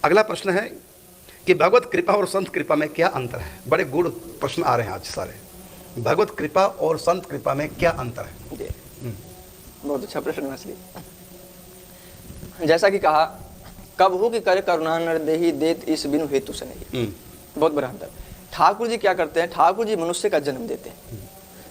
अगला प्रश्न है कि भगवत कृपा और संत कृपा में क्या अंतर है। बड़े गूढ़ प्रश्न आ रहे हैं आज सारे। भगवत कृपा और संत कृपा में क्या अंतर है? जी, बहुत अच्छा प्रश्न है। जैसा कि कहा, कब हो कि करे करुणा नर देहि देत इस बिनु हेतु से नहीं। बहुत बड़ा अंतर। ठाकुर जी क्या करते हैं? ठाकुर जी मनुष्य का जन्म देते हैं।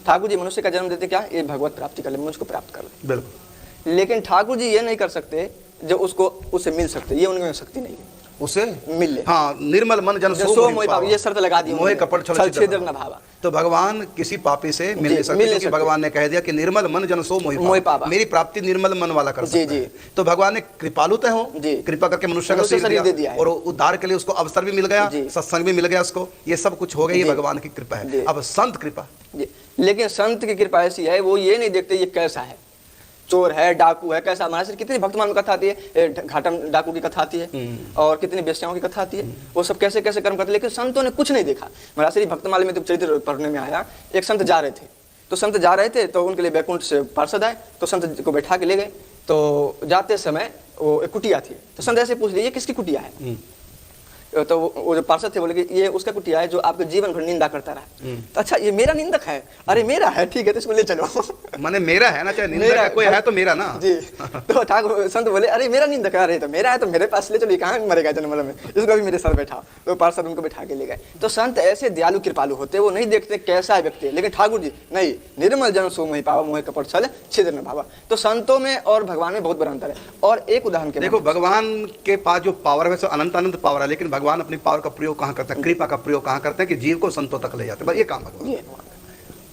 ठाकुर जी मनुष्य का जन्म देते क्या? ये भगवत प्राप्ति कर ले, मुझको प्राप्त कर ले। बिल्कुल। लेकिन ठाकुर जी ये नहीं कर सकते जो उसको उससे मिल सकते, ये उनमें शक्ति नहीं है उसे मिल ले। हाँ, निर्मल मन जन सो मोहि पावा, ये शर्त लगा दी मोहे कपट छल छिद्र न भावा। तो भगवान किसी पापी से मिल नहीं सकते, क्योंकि भगवान ने कह दिया कि निर्मल मन जन सो मोहि पावा। मेरी प्राप्ति निर्मल मन वाला कर सकता है। तो भगवान ने कृपालु तय हो, कृपा करके मनुष्य का शरीर दिया और उद्धार के लिए उसको अवसर भी मिल गया, सत्संग भी मिल गया उसको, ये सब कुछ हो गया, ये भगवान की कृपा है। अब संत कृपा, लेकिन संत की कृपा ऐसी है, वो ये नहीं देखते ये कैसा है, चोर है, डाकू है, कैसा। महाराज से कितनी भक्तमान में कथा आती है, घाटम डाकू की कथा आती है और कितनी बेश्याओं की कथा आती है, वो सब कैसे कैसे कर्म करते हैं। लेकिन संतों ने कुछ नहीं देखा। महाराज श्री भक्तमाल में तो चरित्र पढ़ने में आया, एक संत जा रहे थे, तो संत जा रहे थे तो उनके लिए बैकुंठ से पार्षद आए, तो संत को बैठा के ले गए। तो जाते समय वो एक कुटिया थी, तो संत ऐसे पूछ लिए किसकी कुटिया है? तो वो जो पार्षद थे बोले कि ये उसका कुटिया है जो आपके जीवन भर निंदा करता रहा। तो अच्छा, ये मेरा निंदक है? अरे मेरा है, ठीक है, तो इसको ले चलो। माने मेरा है ना, चाहे निंदक है, कोई है तो मेरा ना। जी। तो ठाकुर संत बोले अरे मेरा निंदक है, अरे तो मेरा है तो मेरे पास ले चलो, ये कहाँ मरेगा जन्म में, इसको भी मेरे साथ बैठा। तो पार्षद उनको बैठा के ले गए। तो संत ऐसे दयालु कृपालु होते, वो नहीं देखते कैसा है व्यक्ति, लेकिन ठाकुर जी नहीं, निर्मल जन सो मोहि पावा मोहे कपट छल छिद्र न भावा। तो संतों में और भगवान में बहुत बड़ा अंतर है। और एक उदाहरण के देखो, भगवान के पास जो पावर है अनंत अनंत पावर है, लेकिन भगवान अपनी पावर का प्रयोग कहां करते हैं? कृपा का प्रयोग कहां करते हैं? कि जीव को संतों तक ले जाते हैं, बस ये काम भगवान।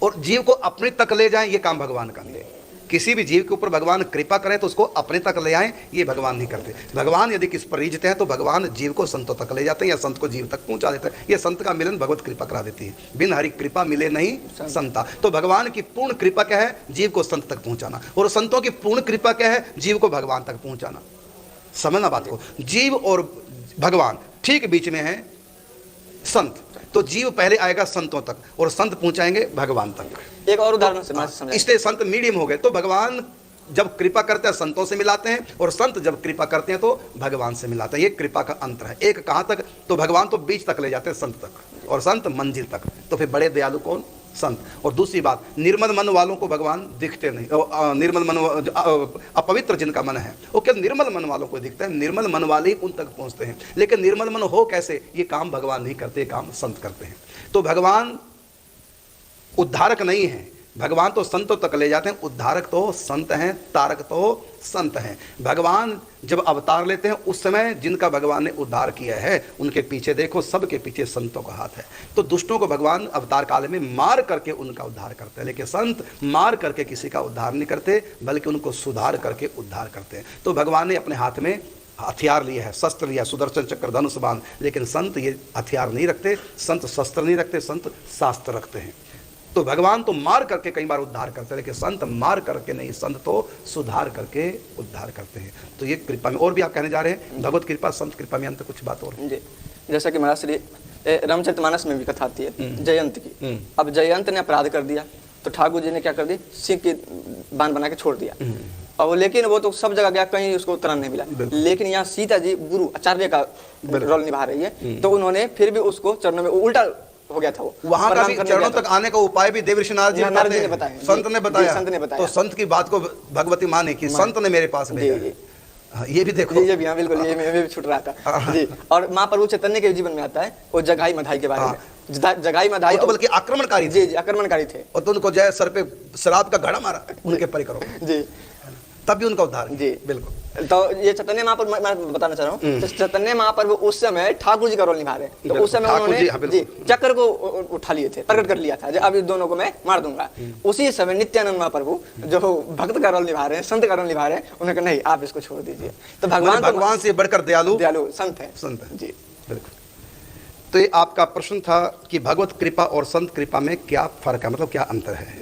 और जीव को अपने तक ले जाएं, ये काम भगवान का नहीं। किसी भी जीव के ऊपर भगवान कृपा करें तो उसको अपने तक ले आए, ये भगवान नहीं करते। भगवान यदि किस पर रीझते हैं तो भगवान जीव को संतों तक ले जाते हैं या संत को जीव तक पहुंचा देते हैं। ये संत का मिलन भगवत कृपा करा देती है। बिन हरि कृपा मिले नहीं संता। तो भगवान की पूर्ण कृपा क्या है? जीव को संत तक पहुंचाना। और संतों की पूर्ण कृपा क्या है? जीव को भगवान तक पहुंचाना। समझना बात को। जीव और भगवान ठीक बीच में है संत। तो जीव पहले आएगा संतों तक और संत पहुंचाएंगे भगवान तक। एक और उदाहरण से इसलिए संत मीडियम हो गए। तो भगवान जब कृपा करते हैं संतों से मिलाते हैं, और संत जब कृपा करते हैं तो भगवान से मिलाते हैं। ये कृपा का अंतर है। एक कहां तक? तो भगवान तो बीच तक ले जाते हैं, संत तक, और संत मंजिल तक। तो फिर बड़े दयालु कौन? संत। और दूसरी बात, निर्मल मन वालों को भगवान दिखते नहीं। निर्मल मन, अपवित्र जिनका मन है वो केवल निर्मल मन वालों को दिखता है। निर्मल मन वाले ही उन तक पहुंचते हैं। लेकिन निर्मल मन हो कैसे? ये काम भगवान नहीं करते, काम संत करते हैं। तो भगवान उद्धारक नहीं है, भगवान तो संतों तक ले जाते हैं। उद्धारक तो संत हैं, तारक तो संत हैं। भगवान जब अवतार लेते हैं उस समय जिनका भगवान ने उद्धार किया है उनके पीछे देखो, सबके पीछे संतों का हाथ है। तो दुष्टों को भगवान अवतार काल में मार करके उनका उद्धार करते हैं, लेकिन संत मार करके किसी का उद्धार नहीं करते, बल्कि उनको सुधार करके उद्धार करते हैं। तो भगवान ने अपने हाथ में हथियार लिया है, शस्त्र लिया, सुदर्शन चक्र, धनुष बाण, लेकिन संत ये हथियार नहीं रखते। संत शस्त्र नहीं रखते, संत शास्त्र रखते हैं। तो भगवान तो मार करके कई बार उद्धार करते हैं, लेकिन संत मार करके नहीं, संत तो सुधार करके उद्धार करते हैं। तो ये कृपा में। और भी आप कहने जा रहे हैं भगवत कृपा संत कृपा में अंतर, कुछ बात और? जैसा कि महाराज श्री रामचरितमानस में भी कथा आती है जयंत की। अब जयंत ने अपराध कर दिया तो ठाकुर जी ने क्या कर दी? सिंह की बांध बना के छोड़ दिया। और लेकिन वो तो सब जगह गया, कहीं उसको उत्तरायण नहीं मिला। लेकिन यहाँ सीता जी गुरु आचार्य का रोल निभा रही है, तो उन्होंने फिर भी उसको चरणों में उल्टा हो गया था। वो वहां का भी चरणों तक आने का उपाय भी देव ऋषि नारद जी ने बताया, संत ने बताया। तो संत की बात को भगवती माने कि संत ने मेरे पास भेजा। ये भी देखो, ये भी, हाँ बिल्कुल, ये भी छूट रहा था जी। और महाप्रभु चैतन्य के जीवन में आता है वो जगाई मधाई के बारे में। जगाई मधाई तो बल्कि आक्रमणकारी जी, आक्रमणकारी थे, और तो उनको जय सर पे शराब का घड़ा मारा उनके परिकरों जी, तब भी उनका उद्धार जी। बिल्कुल। तो ये चैतन्य महाप्रभु मैं बताना चाह रहा हूँ, तो चैतन्य महाप्रभु उस समय ठाकुर जी का रोल निभा रहे हैं। तो उस समय उन्होंने जी चक्र को उठा लिए थे, प्रकट कर लिया था, अब इस दोनों को मैं मार दूंगा। उसी समय नित्यानंद महाप्रभु जो भक्त का रोल निभा रहे हैं, संत का रोल निभा रहे हैं, उन्होंने कहा नहीं, आप इसको छोड़ दीजिए। तो भगवान से बढ़कर दयालु संत है, संत है जी, बिल्कुल। तो ये आपका प्रश्न था कि भगवत कृपा और संत कृपा में क्या फर्क है, मतलब क्या अंतर है।